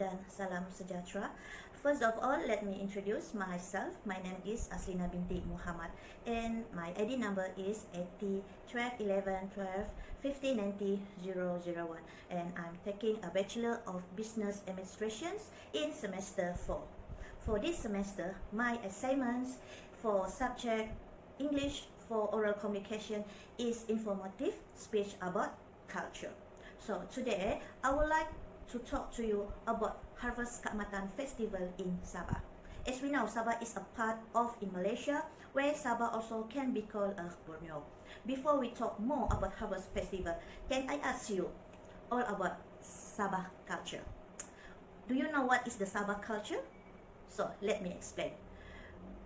dan salam sejahtera. First of all, let me introduce myself. My name is Aslina binti Muhammad and my ID number is 80121112509001 and I'm taking a Bachelor of Business Administration in semester 4. For this semester, my assignments for subject English for oral communication is informative speech about culture. So today, I would like to talk to you about Harvest Keamatan Festival in Sabah. As we know, Sabah is a part of in Malaysia, where Sabah also can be called a Borneo. Before we talk more about Harvest Festival, can I ask you all about Sabah culture? Do you know what is the Sabah culture? So let me explain.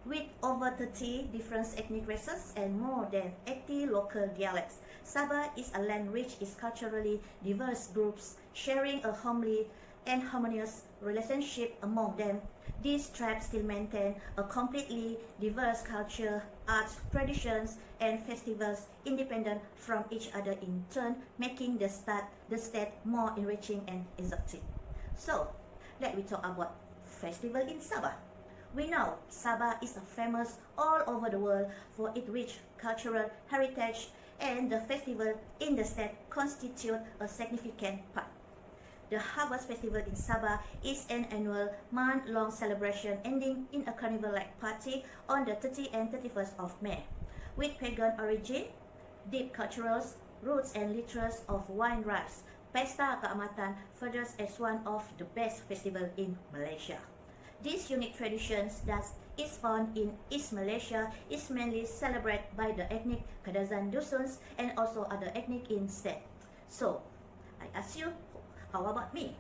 With over 30 different ethnic races and more than 80 local dialects, Sabah is a land rich in culturally diverse groups, sharing a homely and harmonious relationship among them. These tribes still maintain a completely diverse culture, arts, traditions, and festivals independent from each other in turn, making the state more enriching and exotic. So, let me talk about festival in Sabah. We know Sabah is famous all over the world for its rich cultural heritage, and the festival in the state constitute a significant part. The Harvest Festival in Sabah is an annual month-long celebration ending in a carnival-like party on the 30th and 31st of May. With pagan origin, deep cultural roots and literal of wine rice, Pesta Keamatan furthers as one of the best festivals in Malaysia. This unique tradition that is found in East Malaysia is mainly celebrated by the ethnic Kadazan Dusuns and also other ethnic in state. So, I ask you, how about me?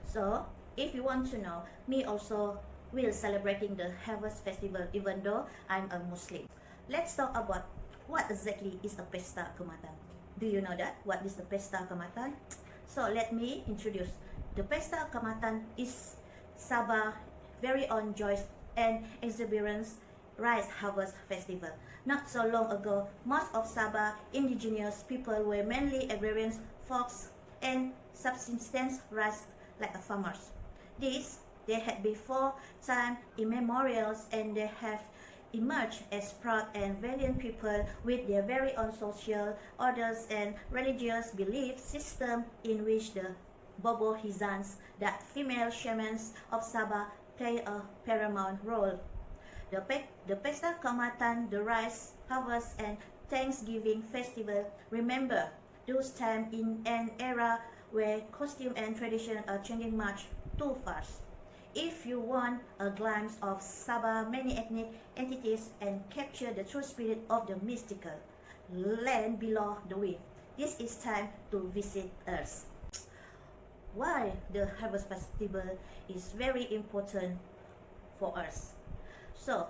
So, if you want to know, me also will celebrating the Harvest Festival even though I'm a Muslim. Let's talk about what exactly is a Pesta Keamatan. Do you know that? What is the Pesta Keamatan? So, let me introduce. The Pesta Keamatan is Sabah very own joy and exuberance rice harvest festival. Not so long ago, most of Sabah indigenous people were mainly agrarian folks and subsistence rice like farmers. They had before time immemorials and they have emerged as proud and valiant people with their very own social orders and religious belief system in which the Bobo Hizans, that female shamans of Sabah, play a paramount role. The Pesta Keamatan, the rice harvest and Thanksgiving festival, remember those times in an era where costume and tradition are changing much too fast. If you want a glimpse of Sabah many ethnic entities and capture the true spirit of the mystical land below the wind, this is time to visit us. Why the Harvest Festival is very important for us. So,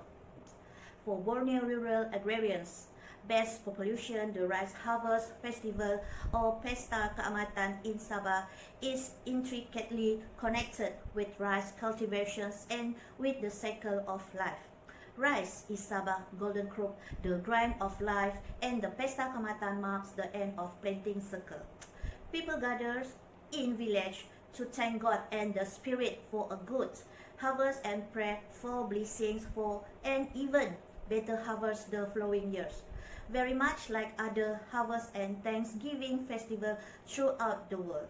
for Borneo rural agrarians, best population, the Rice Harvest Festival or Pesta Keamatan in Sabah is intricately connected with rice cultivations and with the cycle of life. Rice is Sabah golden crop, the grind of life, and the Pesta Keamatan marks the end of planting cycle. People gather in village to thank God and the spirit for a good harvest and pray for blessings for and even better harvest the following years. Very much like other harvest and Thanksgiving festival throughout the world.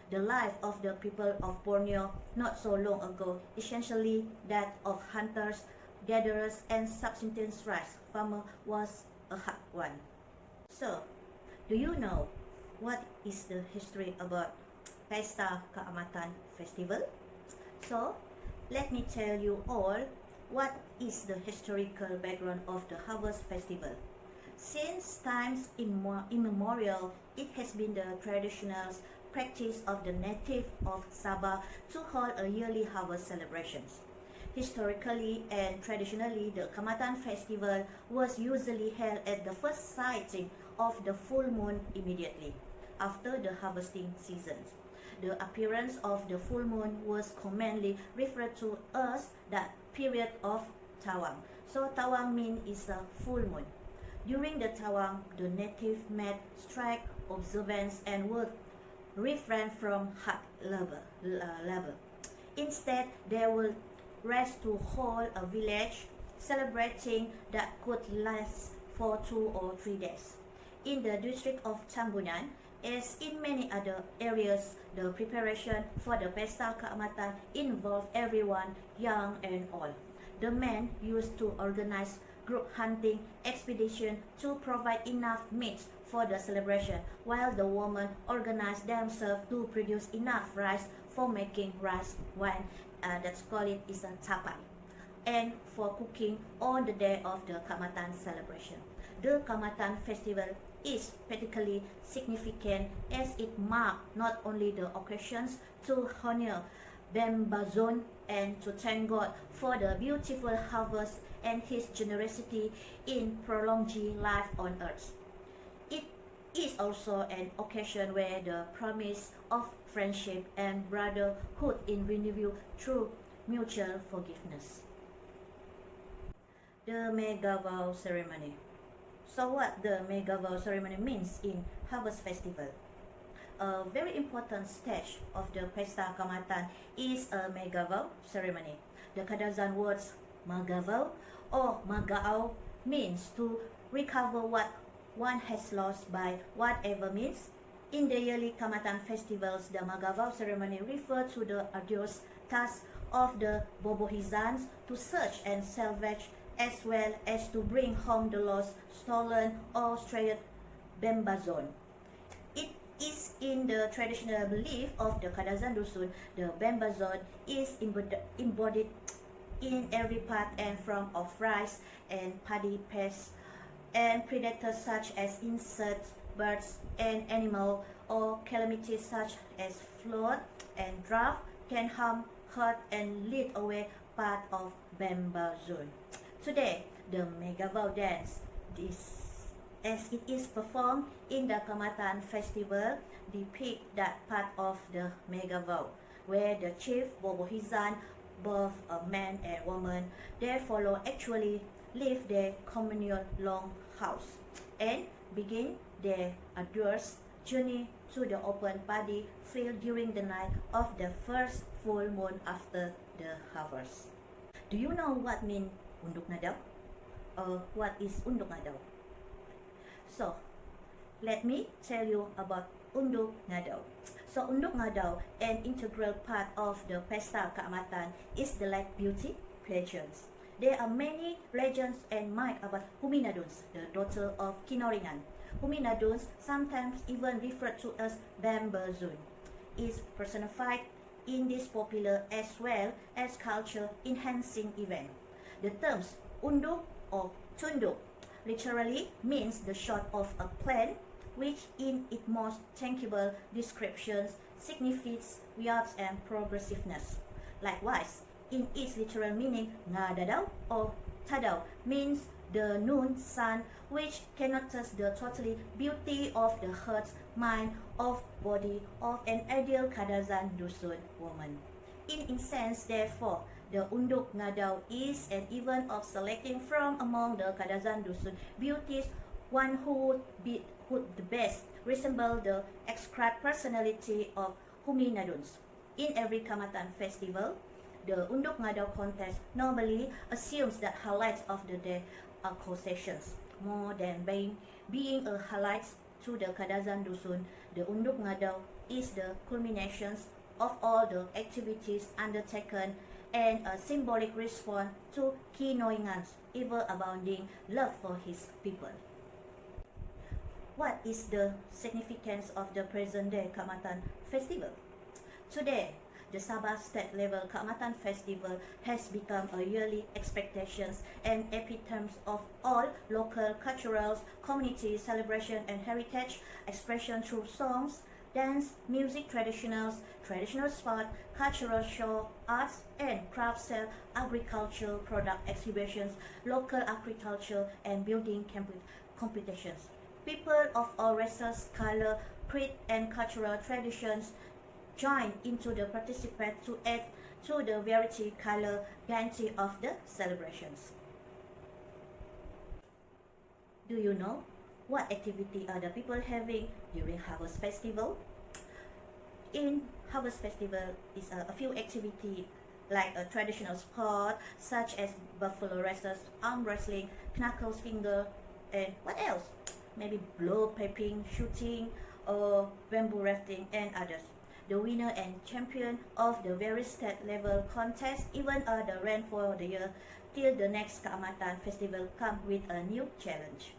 The life of the people of Borneo not so long ago, essentially that of hunters, gatherers and subsistence rice farmer, was a hard one. So, do you know what is the history about Pesta Keamatan Festival? So, let me tell you all what is the historical background of the Harvest Festival. Since times immemorial, it has been the traditional practice of the native of Sabah to hold a yearly harvest celebrations. Historically and traditionally, the Keamatan Festival was usually held at the first sighting of the full moon immediately after the harvesting season. The appearance of the full moon was commonly referred to as the period of Tawang. So Tawang means is a full moon. During the Tawang, the native made strict observance and would refrain from hard labor. Instead, they will rest to hold a village celebrating that could last for 2 or 3 days. In the district of Tambunan, as in many other areas, the preparation for the Pesta Keamatan involved everyone, young and old. The men used to organize group hunting expedition to provide enough meat for the celebration, while the women organized themselves to produce enough rice for making rice wine, that's called it is a tapai, and for cooking on the day of the Keamatan celebration. The Keamatan festival is particularly significant as it marks not only the occasions to honor Bembazon and to thank God for the beautiful harvest and His generosity in prolonging life on earth. It is also an occasion where the promise of friendship and brotherhood is renewed through mutual forgiveness. The Mega Vow Ceremony. So what the Mega Vow Ceremony means in Harvest Festival? A very important stage of the Pesta Keamatan is a Mega Vow Ceremony. The Kadazan words Magavaw or Magaau means to recover what one has lost by whatever means. In the yearly Keamatan festivals, the Magavaw ceremony refers to the arduous task of the Bobohizans to search and salvage as well as to bring home the lost, stolen or strayed Bembazon. It is in the traditional belief of the Kadazan Dusun, the Bembazon is embodied in every part and form of rice and paddy pests and predators such as insects, birds and animals, or calamities such as flood and drought can harm, hurt and lead away part of Bembazon. Today, the Megavow dance, as it is performed in the Keamatan festival, depict that part of the Megavow, where the chief Bobohizan, both a man and woman, their follow actually leave their communal longhouse and begin their arduous journey to the open paddy field during the night of the first full moon after the harvest. Do you know what means Unduk Ngadaw? Or what is Unduk Ngadaw? So, let me tell you about Unduk Ngadaw. So, Unduk Ngadaw, an integral part of the Pesta Keamatan, is the light beauty pageants. There are many legends and myths about Huminaduns, the daughter of Kinoringan. Huminaduns, sometimes even referred to as Bembazon, is personified in this popular as well as culture-enhancing event. The terms Unduk or Tunduk literally means the shot of a plant, which in its most tangible descriptions signifies youth and progressiveness. Likewise, in its literal meaning, Ngadadaw or Tadaw means the noon sun, which connotes the totally beauty of the heart, mind, of body of an ideal Kadazan Dusun woman. In essence, therefore, the Unduk Ngadaw is an event of selecting from among the Kadazan Dusun beauties one who would the best resemble the ascribed personality of Huminaduns. In every Keamatan festival, the Unduk Ngadaw contest normally assumes the highlights of the day are concessions. More than being a highlight to the Kadazan Dusun, the Unduk Ngadaw is the culmination of all the activities undertaken and a symbolic response to Kinoringan's ever-abounding love for his people. What is the significance of the present-day Keamatan festival? Today, the Sabah state-level Keamatan festival has become a yearly expectation and epitome of all local cultural community celebration and heritage expression through songs, dance, music, traditional sport, cultural show, arts and craft sale, agricultural product exhibitions, local agriculture and building competitions. People of all races, color, creed and cultural traditions join into the participate to add to the variety, color, plenty of the celebrations. Do you know what activity are the people having during Harvest Festival? In Harvest Festival is a few activities like a traditional sport such as buffalo races, arm wrestling, knuckles finger, and what else? Maybe blow piping, shooting, or bamboo rafting, and others. The winner and champion of the various state level contests even are the rank for the year till the next Keamatan festival come with a new challenge.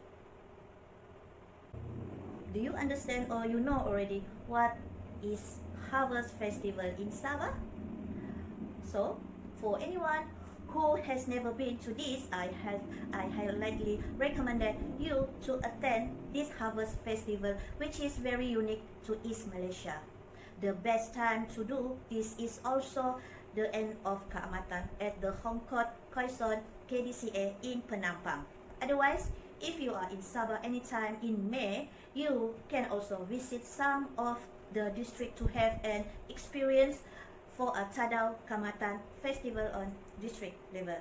Do you understand or you know already what is Harvest Festival in Sabah? So, for anyone who has never been to this, I highly recommend you to attend this Harvest Festival, which is very unique to East Malaysia. The best time to do this is also the end of Keamatan at the Home Court Koison KDCA in Penampang. Otherwise, if you are in Sabah anytime in May, you can also visit some of the district to have an experience for a Tadau Keamatan festival on district level.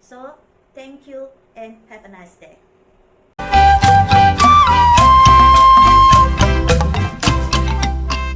So, thank you and have a nice day.